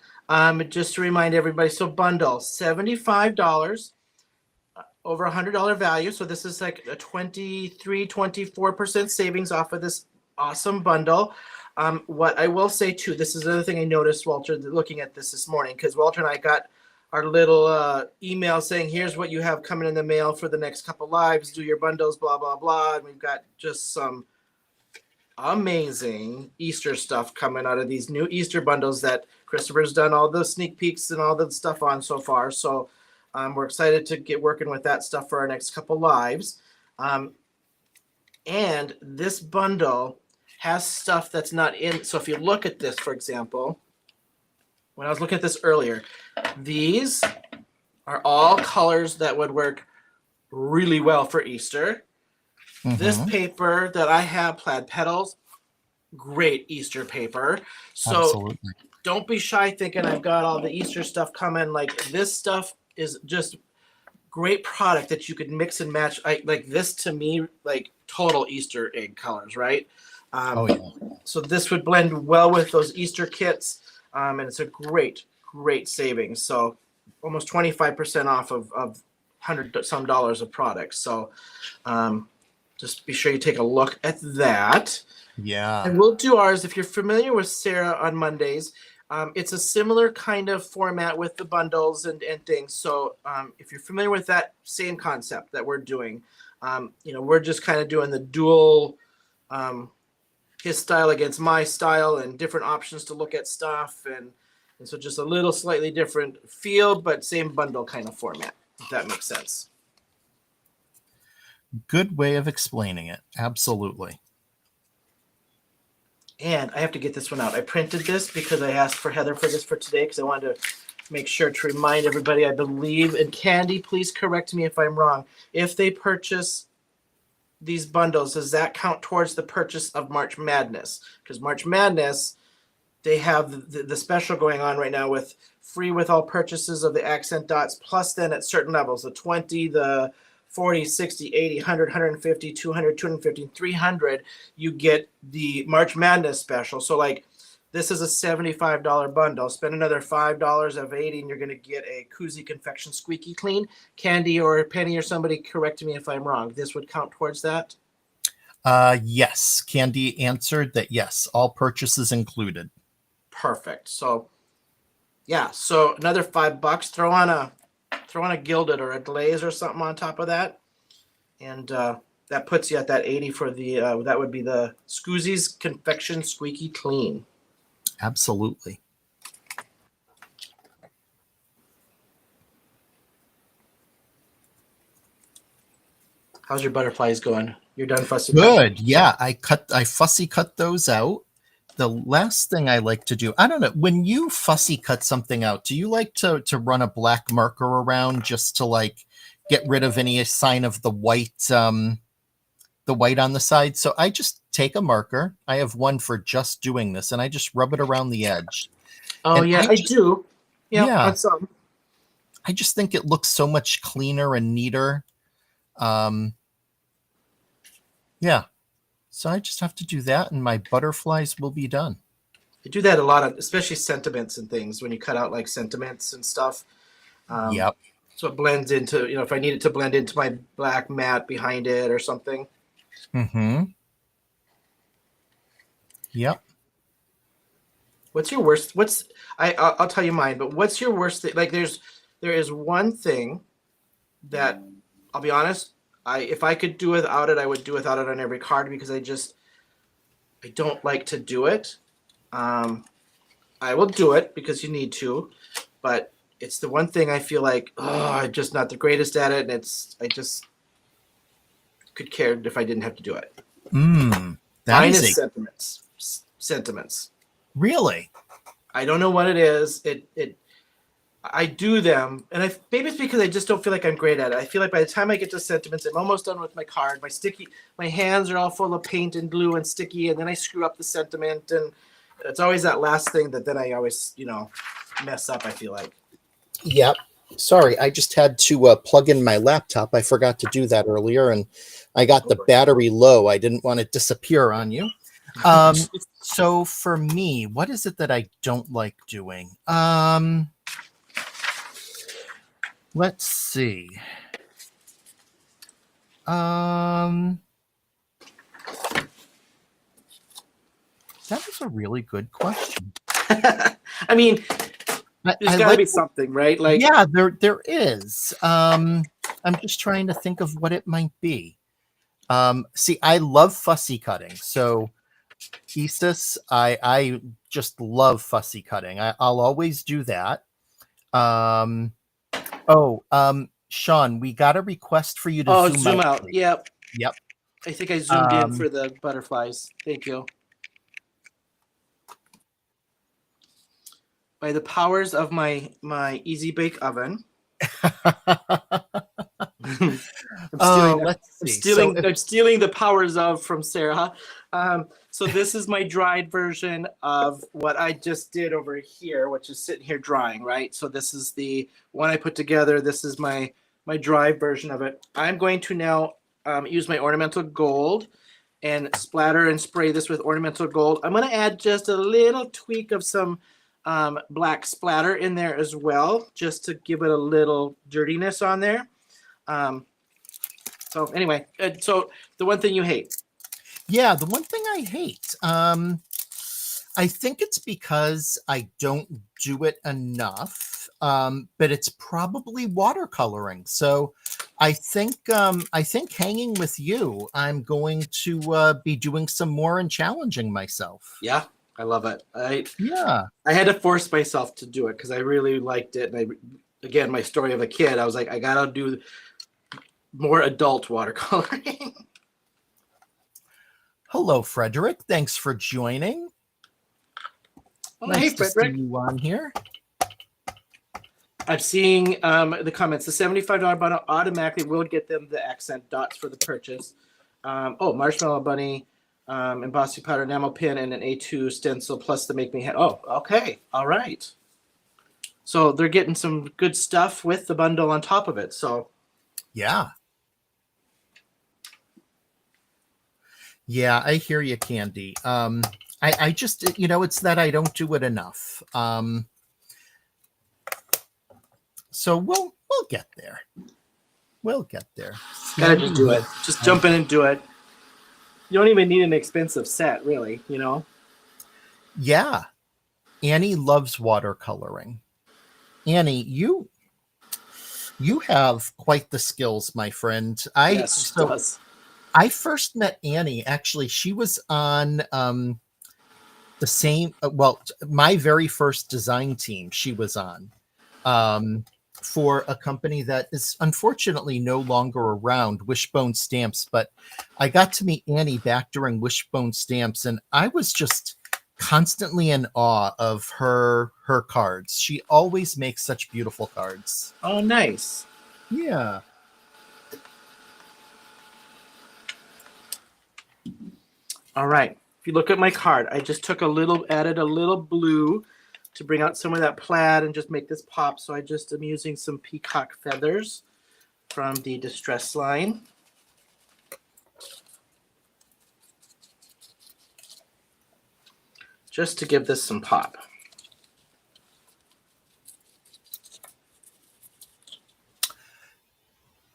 just to remind everybody, so bundle $75, over $100 value. So this is like a 24% savings off of this awesome bundle. What I will say too, this is another thing I noticed, Walter, looking at this morning, because Walter and I got our little email saying, here's what you have coming in the mail for the next couple lives, do your bundles, blah, blah, blah. And we've got just some amazing Easter stuff coming out of these new Easter bundles that Christopher's done all the sneak peeks and all the stuff on so far. So we're excited to get working with that stuff for our next couple lives. And this bundle has stuff that's not in. So if you look at this, for example, when I was looking at this earlier, these are all colors that would work really well for Easter. This paper that I have, Plaid Petals, great Easter paper. So Absolutely. Don't be shy thinking I've got all the Easter stuff coming. Like, this stuff is just great product that you could mix and match. Like this, to me, like total Easter egg colors, right? Yeah. So this would blend well with those Easter kits, and it's a great savings. So almost 25% off of $100 some of products. So just be sure you take a look at that. Yeah. And we'll do ours. If you're familiar with Sarah on Mondays, it's a similar kind of format with the bundles and things. So if you're familiar with that same concept that we're doing, we're just kind of doing the dual, his style against my style and different options to look at stuff. And so just a little slightly different feel, but same bundle kind of format, if that makes sense. Good way of explaining it. Absolutely. And I have to get this one out. I printed this because I asked for Heather for this for today because I wanted to make sure to remind everybody, I believe, and Candy, please correct me if I'm wrong. If they purchase these bundles, does that count towards the purchase of March Madness? Because March Madness, they have the special going on right now with free with all purchases of the accent dots, plus then at certain levels, the 20, the 40, 60, 80, 100, 150, 200, 250, 300, you get the March Madness special. So like this is a $75 bundle. Spend another $5 of 80 and you're going to get a Koozie Confection Squeaky Clean. Candy or Penny or somebody correct me if I'm wrong. This would count towards that? Yes. Candy answered that yes, all purchases included. Perfect. So yeah, so another $5. Throw on a gilded or a glaze or something on top of that, and that puts you at that 80 for the that would be the Koozie's Confection Squeaky Clean. Absolutely. How's your butterflies going? You're done fussy Good. cutting? Yeah, I fussy cut those out. The last thing I like to do, I don't know, when you fussy cut something out, do you like to run a black marker around just to like get rid of any sign of the white on the side? So I just take a marker. I have one for just doing this, and I just rub it around the edge. Oh, and yeah, I do. Yeah, on some. I just think it looks so much cleaner and neater. Yeah. So I just have to do that, and my butterflies will be done. I do that a lot of, especially sentiments and things, when you cut out like sentiments and stuff. Yep. So it blends into, if I need it to blend into my black mat behind it or something. Mm-hmm. Yep. What's your worst? I'll tell you mine, but what's your worst thing? Like there is one thing that, I'll be honest, if I could do without it, I would do without it on every card because I don't like to do it. I will do it because you need to, but it's the one thing I feel like, I'm just not the greatest at it, and I just could care if I didn't have to do it. That is Minus sentiments. Sentiments. really. I don't know what it is. I do them, and maybe it's because I just don't feel like I'm great at it. I feel like by the time I get to sentiments, I'm almost done with my card. My hands are all full of paint and glue and sticky, and then I screw up the sentiment, and it's always that last thing that then I always, mess up. I feel like. Yep. Sorry, I just had to plug in my laptop. I forgot to do that earlier, and I got the battery low. I didn't want to disappear on you. So for me, what is it that I don't like doing? Let's see. That was a really good question. I mean, there's got to be like something, right? Like, yeah, there is. I'm just trying to think of what it might be. See, I love fussy cutting. So, Eastus, I just love fussy cutting. I'll always do that. Shawn, we got a request for you to zoom out. please. Yep. Yep. I think I zoomed in for the butterflies. Thank you. By the powers of my Easy Bake Oven. I'm stealing the powers of from Sarah. So this is my dried version of what I just did over here, which is sitting here drying, right? So this is the one I put together. This is my dry version of it. I'm going to now use my ornamental gold and splatter and spray this with ornamental gold. I'm going to add just a little tweak of some black splatter in there as well, just to give it a little dirtiness on there. So anyway, so the one thing you hate. Yeah, the one thing I hate. I think it's because I don't do it enough. But it's probably watercoloring. So I think hanging with you, I'm going to be doing some more and challenging myself. Yeah, I love it. I had to force myself to do it because I really liked it. And again, my story of a kid, I was like, I gotta do more adult watercoloring. Hello, Frederick. Thanks for joining. Nice to see you on here. I'm seeing the comments. The $75 bundle automatically will get them the accent dots for the purchase. Marshmallow Bunny, embossing powder, enamel pin, and an A2 stencil plus the Make Me Hand. Oh, okay. All right. So they're getting some good stuff with the bundle on top of it. So yeah. Yeah, I hear you, Candy. I just, it's that I don't do it enough. So we'll get there. We'll get there. Gotta just do it. Just jump in and do it. You don't even need an expensive set, really, Yeah. Annie loves watercoloring. Annie, you have quite the skills, my friend. Yes, she does. I first met Annie, actually, she was on the same, my very first design team she was on for a company that is unfortunately no longer around, Wishbone Stamps. But I got to meet Annie back during Wishbone Stamps, and I was just constantly in awe of her cards. She always makes such beautiful cards. Oh, nice. Yeah. All right. If you look at my card, I just added a little blue to bring out some of that plaid and just make this pop. So I just am using some peacock feathers from the Distress line. Just to give this some pop.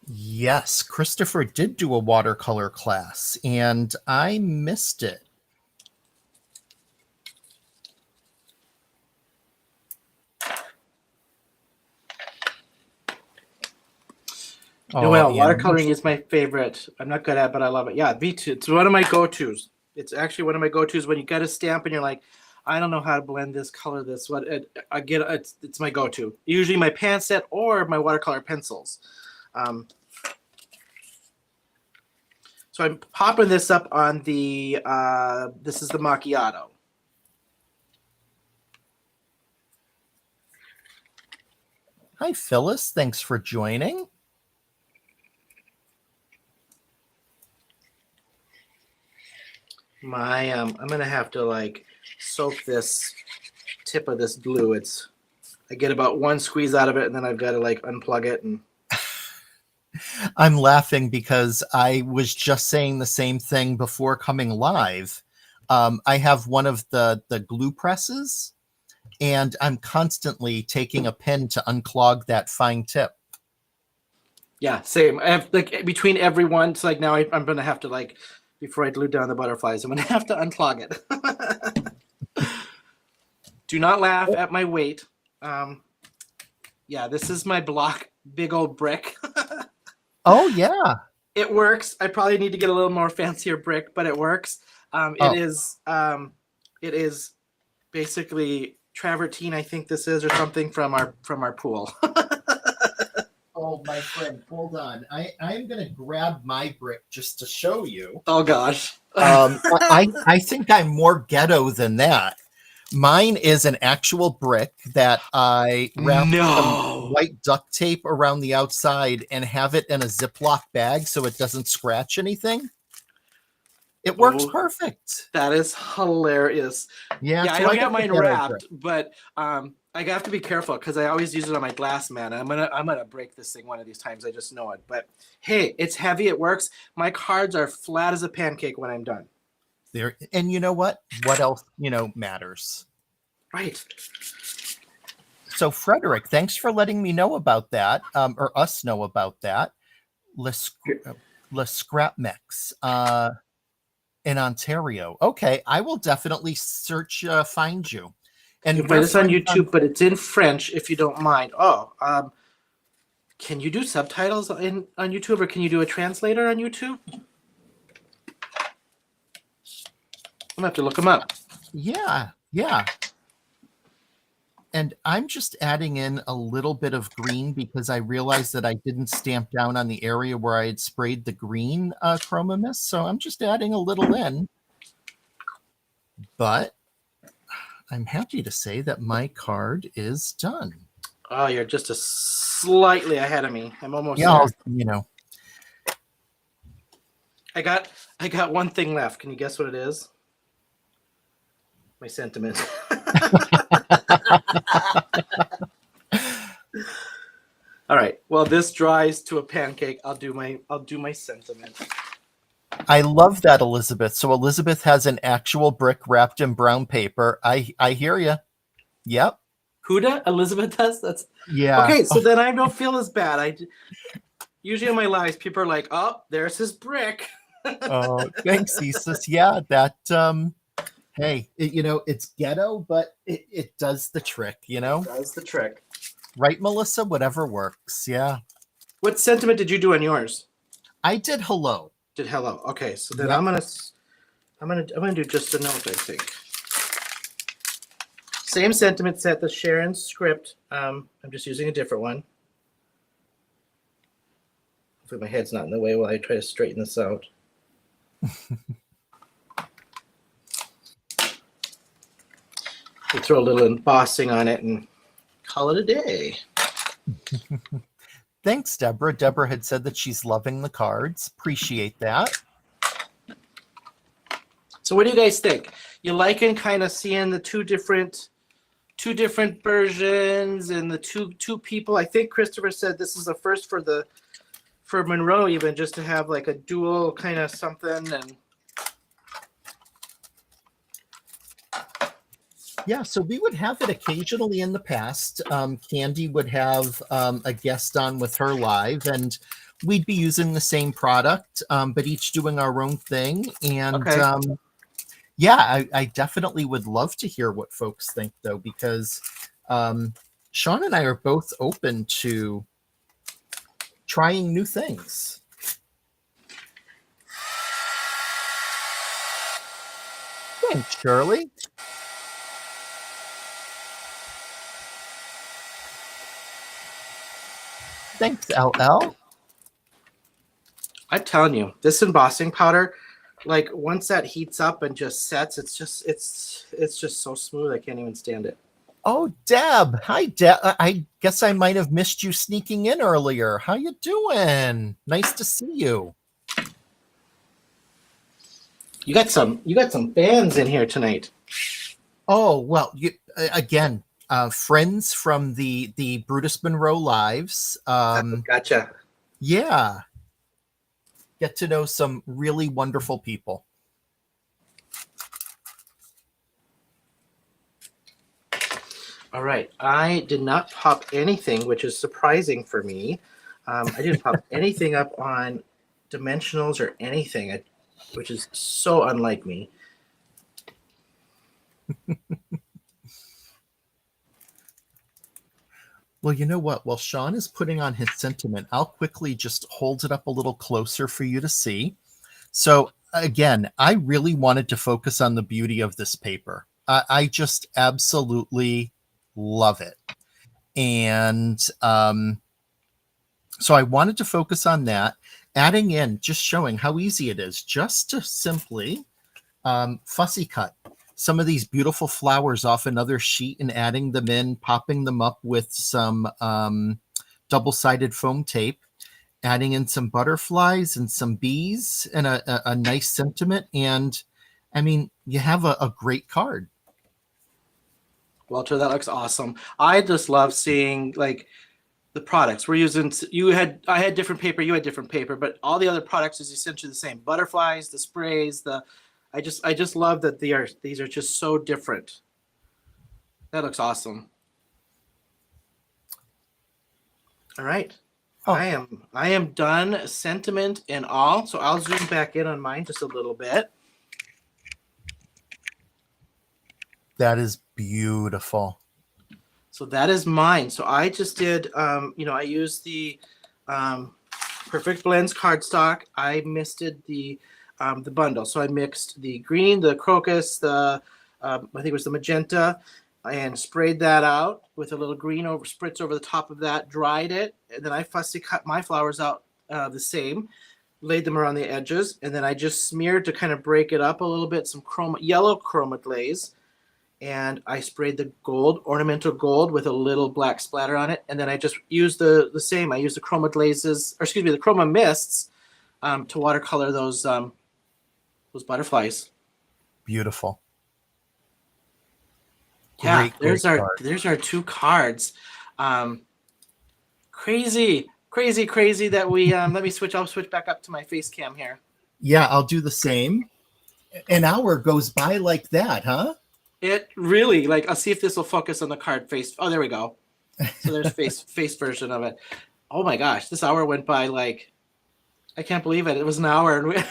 Yes, Christopher did do a watercolor class, and I missed it. Oh, Well, yeah. watercoloring is my favorite. I'm not good at it, but I love it. Yeah, me too. It's one of my go-tos. It's actually one of my go-tos when you get a stamp and you're like, I don't know how to blend this, color this. I get it's my go-to. Usually my pan set or my watercolor pencils. Um, so I'm popping this up on the. This is the macchiato. Hi, Phyllis. Thanks for joining. I'm gonna have to like soak this tip of this glue. I get about one squeeze out of it, and then I've got to like unplug it. And I'm laughing because I was just saying the same thing before coming live. I have one of the glue presses, and I'm constantly taking a pin to unclog that fine tip. yeah, same. I have like between every one. It's like now I'm gonna have to like before I glue down the butterflies, I'm gonna have to unclog it. Do not laugh at my weight. Yeah, this is my block, big old brick. Oh, yeah. It works. I probably need to get a little more fancier brick, but it works. It is basically travertine, I think this is, or something from our pool. Oh, my friend, hold on. I'm going to grab my brick just to show you. Oh gosh. I think I'm more ghetto than that. Mine is an actual brick that I wrapped some white duct tape around the outside and have it in a Ziploc bag so it doesn't scratch anything. It works perfect. That is hilarious. Yeah, I so don't got get mine the ghetto wrapped, brick. but I have to be careful because I always use it on my glass mat. I'm gonna break this thing one of these times. I just know it. But hey, it's heavy. It works. My cards are flat as a pancake when I'm done. There, and you know what? What else matters? Right. So, Frederick, thanks for letting me know about that, or us know about that. Le Scrap Mix in Ontario. Okay, I will definitely find you. And you can find this on YouTube, but it's in French if you don't mind. Can you do subtitles on YouTube, or can you do a translator on YouTube? I'm gonna have to look them up. Yeah. And I'm just adding in a little bit of green because I realized that I didn't stamp down on the area where I had sprayed the green chroma mist. So I'm just adding a little in. But I'm happy to say that my card is done. Oh, you're just slightly ahead of me. I'm almost there. I got one thing left. Can you guess what it is? My sentiment. All right. Well, this dries to a pancake. I'll do my sentiment. I love that, Elizabeth. So Elizabeth has an actual brick wrapped in brown paper. I hear you. Yep. Huda? Elizabeth does? That's yeah. Okay, so then I don't feel as bad. Usually in my lives, people are like, "Oh, there's his brick." Oh, thanks, Isis. Yeah, that hey, it's ghetto, but it does the trick, It does the trick. Right, Melissa? Whatever works. Yeah. What sentiment did you do on yours? I did hello. Did hello. Okay, so then I'm gonna do just a note, I think. Same sentiment set, the Sharon script. I'm just using a different one. Hopefully my head's not in the way while I try to straighten this out. We throw a little embossing on it and call it a day. Thanks, Deborah. Deborah had said that she's loving the cards. Appreciate that. So what do you guys think? You liking kind of seeing the two different versions and the two people? I think Christopher said this is the first for Monroe, even just to have like a dual kind of something. And yeah, so we would have it occasionally in the past. Candy would have a guest on with her live, and we'd be using the same product, but each doing our own thing. And yeah, I definitely would love to hear what folks think, though, because Shawn and I are both open to trying new things. Thanks, Shirley. Thanks, LL. I'm telling you, this embossing powder, like once that heats up and just sets, it's just so smooth. I can't even stand it. Oh, Deb. Hi, Deb. I guess I might have missed you sneaking in earlier. How you doing? Nice to see you. You got some fans in here tonight. Oh, well, again, friends from the Brutus Monroe lives. Gotcha. Yeah. Get to know some really wonderful people. All right. I did not pop anything, which is surprising for me. I didn't pop anything up on dimensionals or anything, which is so unlike me. Well, you know what? While Shawn is putting on his sentiment, I'll quickly just hold it up a little closer for you to see. So again, I really wanted to focus on the beauty of this paper. I just absolutely love it. And so I wanted to focus on that, adding in, just showing how easy it is just to simply fussy cut some of these beautiful flowers off another sheet and adding them in, popping them up with some double-sided foam tape, adding in some butterflies and some bees and a nice sentiment. And I mean, you have a great card. Walter, that looks awesome. I just love seeing like the products we're using. I had different paper, you had different paper, but all the other products is essentially the same. Butterflies, the sprays, I just love that these are just so different. That looks awesome. All right. Oh. I am done, sentiment and all. So I'll zoom back in on mine just a little bit. That is beautiful. So that is mine. So I just did, I used the Perfect Blends cardstock. I misted the bundle. So I mixed the green, the crocus, I think it was the magenta, and sprayed that out with a little green spritz over the top of that, dried it, and then I fussy cut my flowers out the same, laid them around the edges, and then I just smeared to kind of break it up a little bit, some yellow chroma glaze, and I sprayed the gold, ornamental gold, with a little black splatter on it, and then I just used the same. I used the chroma glazes, or excuse me, the chroma mists to watercolor those butterflies. Beautiful. Yeah, there's our two cards. Crazy that we let me switch. I'll switch back up to my face cam here. Yeah, I'll do the same. An hour goes by like that, huh? It really, like, I'll see if this will focus on the card face. Oh, there we go. So there's face version of it. Oh my gosh, this hour went by like, I can't believe it. It was an hour, and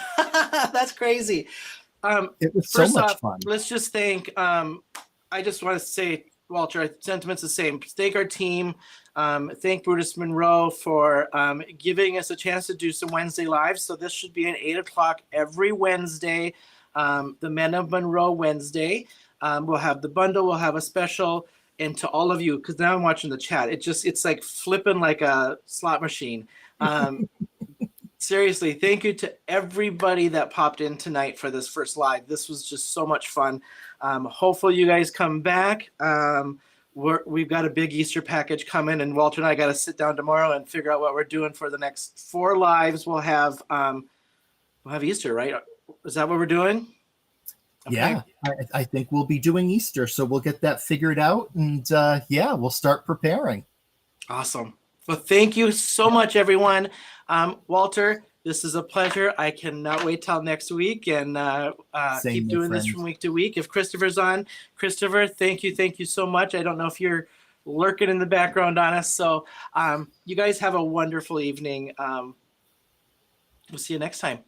that's crazy. It was so much fun. Let's just thank. I just want to say, Walter, sentiment's the same. Thank our team. Thank Brutus Monroe for giving us a chance to do some Wednesday lives. So this should be at 8:00 every Wednesday. The Men of Monroe Wednesday. We'll have the bundle. We'll have a special. And to all of you, because now I'm watching the chat, it's like flipping like a slot machine. Seriously, thank you to everybody that popped in tonight for this first live. This was just so much fun. Hopefully you guys come back. We've got a big Easter package coming, and Walter and I got to sit down tomorrow and figure out what we're doing for the next 4 lives. We'll have Easter, right? Is that what we're doing? Okay. Yeah, I think we'll be doing Easter, so we'll get that figured out, and we'll start preparing. Awesome. Well, thank you so much, everyone. Walter, this is a pleasure. I cannot wait till next week, and keep doing this from week to week. If Christopher's on, Christopher, thank you so much. I don't know if you're lurking in the background on us, so you guys have a wonderful evening. We'll see you next time.